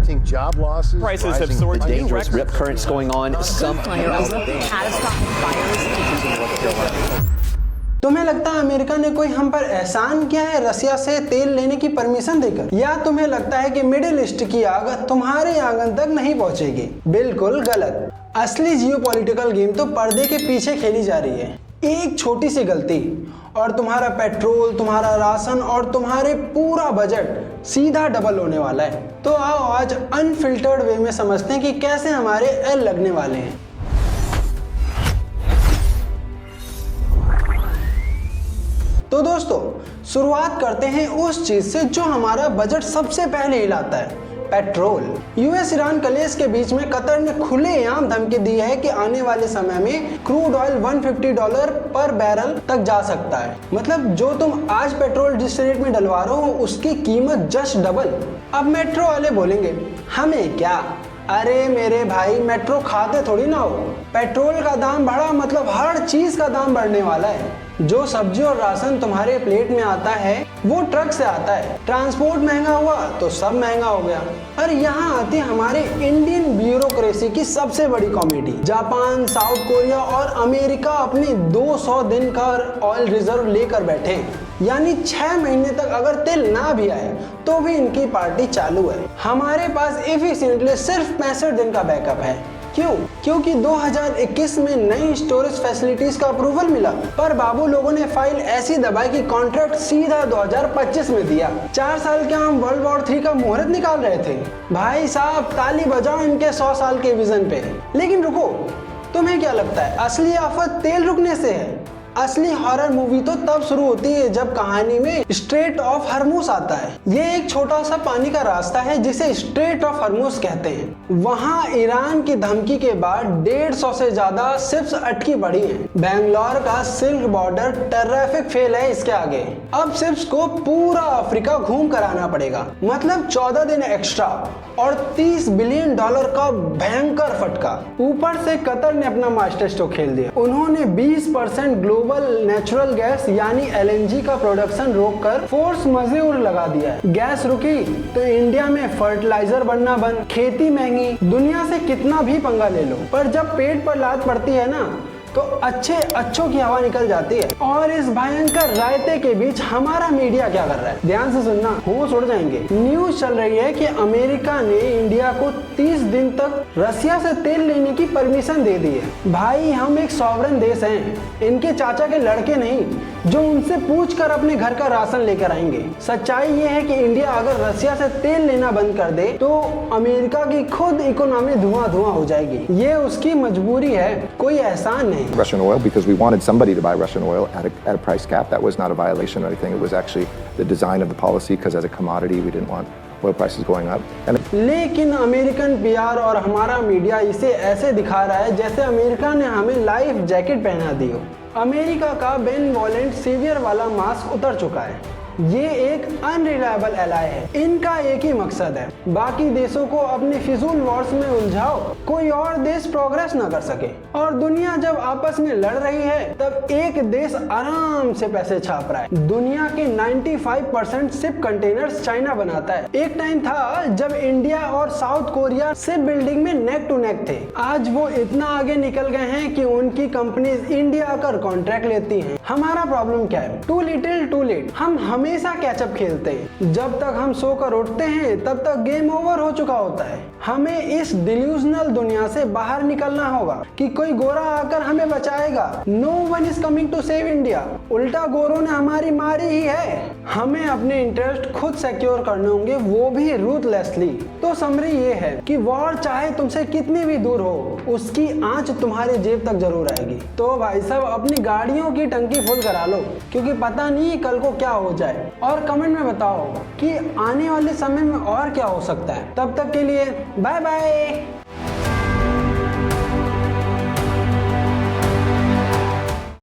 Seeing job losses, prices have rising soared. The dangerous rip currents going on. Some catastrophic fires. तुम्हें लगता है America ने कोई हम पर एहसान किया है रसिया से तेल लेने की परमिशन देकर, या तुम्हें लगता है कि मिडिल ईस्ट की आग तुम्हारे आंगन तक नहीं पहुंचेगी? बिल्कुल गलत। असली जियोपॉलिटिकल गेम तो पर्दे के पीछे खेली जा रही है। एक छोटी सी गलती और तुम्हारा पेट्रोल, तुम्हारा राशन और तुम्हारे पूरा बजट सीधा डबल होने वाला है। तो आओ आज अनफिल्टर्ड वे में समझते हैं कि कैसे हमारे एल लगने वाले हैं। तो दोस्तों, शुरुआत करते हैं उस चीज से जो हमारा बजट सबसे पहले हिलाता है, पेट्रोल। यूएस ईरान कलेश के बीच में कतर ने खुलेआम धमकी दी है कि आने वाले समय में क्रूड ऑयल $150 पर बैरल तक जा सकता है। मतलब जो तुम आज पेट्रोल जिस रेट में डलवा रहे हो उसकी कीमत जस्ट डबल। अब मेट्रो वाले बोलेंगे हमें क्या? अरे मेरे भाई, मेट्रो खाते थोड़ी ना हो। पेट्रोल का दाम बढ़ा मतलब हर चीज का दाम बढ़ने वाला है। जो सब्जी और राशन तुम्हारे प्लेट में आता है वो ट्रक से आता है। ट्रांसपोर्ट महंगा हुआ तो सब महंगा हो गया। और यहाँ आती हमारे इंडियन ब्यूरोक्रेसी की सबसे बड़ी कॉमेडी। जापान, साउथ कोरिया और अमेरिका अपने 200 दिन का ऑयल रिजर्व लेकर बैठे, यानी 6 महीने तक अगर तेल ना भी आए तो भी इनकी पार्टी चालू है। हमारे पास एफिशिएंटली सिर्फ 65 दिन का बैकअप है। क्यों? क्योंकि 2021 में नई स्टोरेज फैसिलिटीज का अप्रूवल मिला, पर बाबू लोगों ने फाइल ऐसी दबाई कि कॉन्ट्रैक्ट सीधा 2025 में दिया। 4 साल के हम वर्ल्ड वॉर 3 का मुहूर्त निकाल रहे थे। भाई साहब, ताली बजाओ इनके 100 साल के विजन पे। लेकिन रुको, तुम्हें क्या लगता है असली आफत तेल रुकने से है? असली हॉरर मूवी तो तब शुरू होती है जब कहानी में स्ट्रेट ऑफ हॉर्मुज आता है। ये एक छोटा सा पानी का रास्ता है जिसे स्ट्रेट ऑफ हॉर्मुज कहते हैं। वहाँ ईरान की धमकी के बाद 150 से ज्यादा शिप्स अटकी पड़ी हैं। बैंगलोर का सिल्क बॉर्डर टेरिफिक फेल है इसके आगे। अब शिप्स को पूरा अफ्रीका घूम कर आना पड़ेगा, मतलब 14 दिन एक्स्ट्रा और $30 बिलियन का भयंकर फटका। ऊपर से कतर ने अपना मास्टर स्ट्रोक खेल दिया। उन्होंने 20% ग्लोबल नेचुरल गैस यानी LNG का प्रोडक्शन रोककर फोर्स मजेउर लगा दिया है। गैस रुकी तो इंडिया में फर्टिलाइजर बनना बंद, खेती महंगी। दुनिया से कितना भी पंगा ले लो, पर जब पेट पर लात पड़ती है ना तो अच्छों की हवा निकल जाती है। और इस भयंकर रायते के बीच हमारा मीडिया क्या कर रहा है? ध्यान से सुनना, होश उड़ जाएंगे। न्यूज चल रही है कि अमेरिका ने इंडिया को 30 दिन तक रसिया से तेल लेने की परमिशन दे दी है। भाई, हम एक सॉवरेन देश हैं, इनके चाचा के लड़के नहीं जो उनसे पूछ कर अपने घर का राशन लेकर आएंगे। सच्चाई ये है कि इंडिया अगर रसिया से तेल लेना बंद कर दे तो अमेरिका की खुद इकोनॉमी धुआं हो जाएगी। ये उसकी मजबूरी है, कोई एहसान नहीं। Russian oil because we wanted somebody to buy Russian oil at a price cap. That was not a violation or anything. It was actually the design of the policy because as a commodity we didn't want oil prices going up. लेकिन American PR और हमारा media इसे ऐसे दिखा रहा है जैसे America ने हमें लाइफ जैकेट पहना दी हो। अमेरिका का बेनवॉलेंट सीवियर वाला मास्क उतर चुका है। ये एक अनरिलायबल एलाय है। इनका एक ही मकसद है, बाकी देशों को अपने फिजूल वॉर्स में उलझाओ, कोई और देश प्रोग्रेस ना कर सके। और दुनिया जब आपस में लड़ रही है तब एक देश आराम से पैसे छाप रहा है। दुनिया के 95% शिप कंटेनर्स चाइना बनाता है। एक टाइम था जब इंडिया और साउथ कोरिया शिप बिल्डिंग में नेक टू नेक थे। आज वो इतना आगे निकल गए हैं कि उनकी कंपनीज इंडिया आकर कॉन्ट्रैक्ट लेती हैं। हमारा प्रॉब्लम क्या है? Too little too late. हम हमेशा कैचअप खेलते हैं। जब तक हम सोकर उठते हैं तब तक गेम ओवर हो चुका होता है। हमें इस डिल्यूजनल दुनिया से बाहर निकलना होगा कि कोई गोरा आकर हमें बचाएगा। No one is coming to save India. उल्टा गोरों ने हमारी मारी ही है। हमें अपने इंटरेस्ट खुद सिक्योर करने होंगे, वो भी रूथलेसली। तो समरी ये है कि वॉर चाहे तुमसे कितनी भी दूर हो, उसकी आंच तुम्हारी जेब तक जरूर आएगी। तो भाई साहब, अपनी गाड़ियों की टंकी फुल करा लो, क्योंकि पता नहीं कल को क्या हो जाए। और कमेंट में बताओ कि आने वाले समय में और क्या हो सकता है। तब तक के लिए बाय बाय।